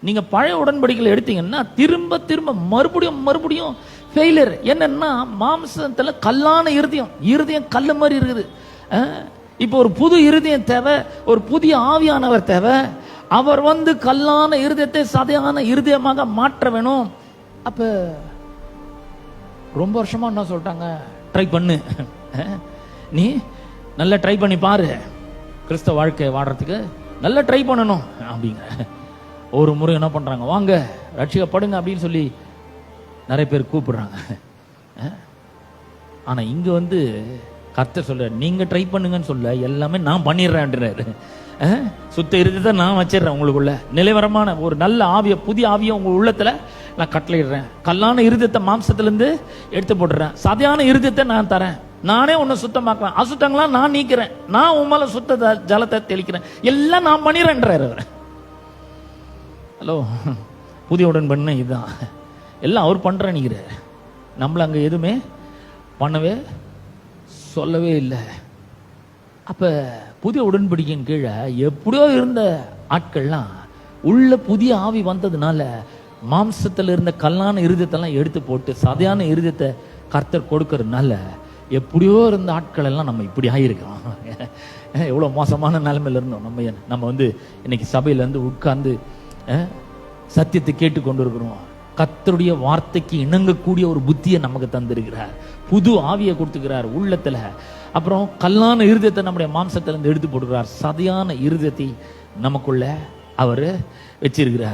நீங்க பழைய உடன்படிக்கையில் எடுத்தீங்கன்னா திரும்ப திரும்ப மறுபடியும் ஃபெயிலியர். என்னன்னா மாம்சத்துல கல்லான இருதயம் கல்லு மாதிரி இருக்குது. இப்போ ஒரு புது இருதயம் தேவை, ஒரு புதிய ஆவியானவர் தேவை. அவர் கல்லான இருதயத்தை சதையான இருதயமாக மாற்ற வேணும். அப்ப ரொம்ப வருஷமா என்ன சொல்லிட்டாங்க, ட்ரை பண்ணு, நீ நல்லா ட்ரை பண்ணி பாரு, கிறிஸ்தவ வாழ்க்கை வாடுறதுக்கு நல்லா ட்ரை பண்ணணும் அப்படிங்க. ஒரு முறை என்ன பண்றாங்க, வாங்க ரட்சிக்கப்படுங்க அப்படின்னு சொல்லி நிறைய பேர் கூப்பிடுறாங்க. ஆனா இங்க கர்த்தர் சொல்ற, நீங்க ட்ரை பண்ணுங்கன்னு சொல்ல, எல்லாமே நான் பண்ணிடுறேன்றாரு. சுத்த இருதயத்தை நான் வச்சிடுறேன், உங்களுக்குள்ள நிலைவரமான ஒரு நல்ல ஆவிய, புதிய ஆவிய உங்க உள்ளத்துல நான் கட்டளையிடுறேன். கல்லான இருதயத்தை மாம்சத்துல இருந்து எடுத்து போட்டுறேன், சதையான இருதயத்தை நான் தரேன். நானே உன்னை சுத்தமாக்குறேன், அசுத்தங்களா நான் நீக்கிறேன், நான் உன் மேல சுத்த ஜலத்தை தெளிக்கிறேன், எல்லாம் நான் பண்ணிடுறேன்றாரு. ஹலோ, புதிய உடன்படிக்கை இதுதான், எல்லாம் அவர் பண்ற நினைக்கிறார். நம்மள அங்க எதுவுமே பண்ணவே சொல்லவே இல்லை. அப்ப புதிய உடன்படிக்கையின் கீழே எப்படியோ இருந்த ஆட்கள்லாம் உள்ள புதிய ஆவி வந்ததுனால மாம்சத்தில் இருந்த கல்லான இருதயத்தெல்லாம் எடுத்து போட்டு சதையான இருதயத்தை கர்த்தர் கொடுக்கறதுனால எப்படியோ இருந்த ஆட்கள் எல்லாம் நம்ம இப்படி ஆயிருக்கிறோம். எவ்வளோ மோசமான நிலைமையில இருந்தோம் நம்ம இன்னைக்கு சபையில உட்கார்ந்து சத்தியத்தை கேட்டு கொண்டு இருக்கிறோம். கர்த்தருடைய வார்த்தைக்கு இணங்கக்கூடிய ஒரு புத்தியை நமக்கு தந்திருக்கிறார், புது ஆவியை கொடுத்துக்கிறார் உள்ளத்துல. அப்புறம் கல்லான இருதயத்தை நம்முடைய மாம்சத்திலிருந்து எடுத்து போடுகிறார், சதையான இருதயத்தை நமக்குள்ள அவர் வச்சிருக்கிறார்.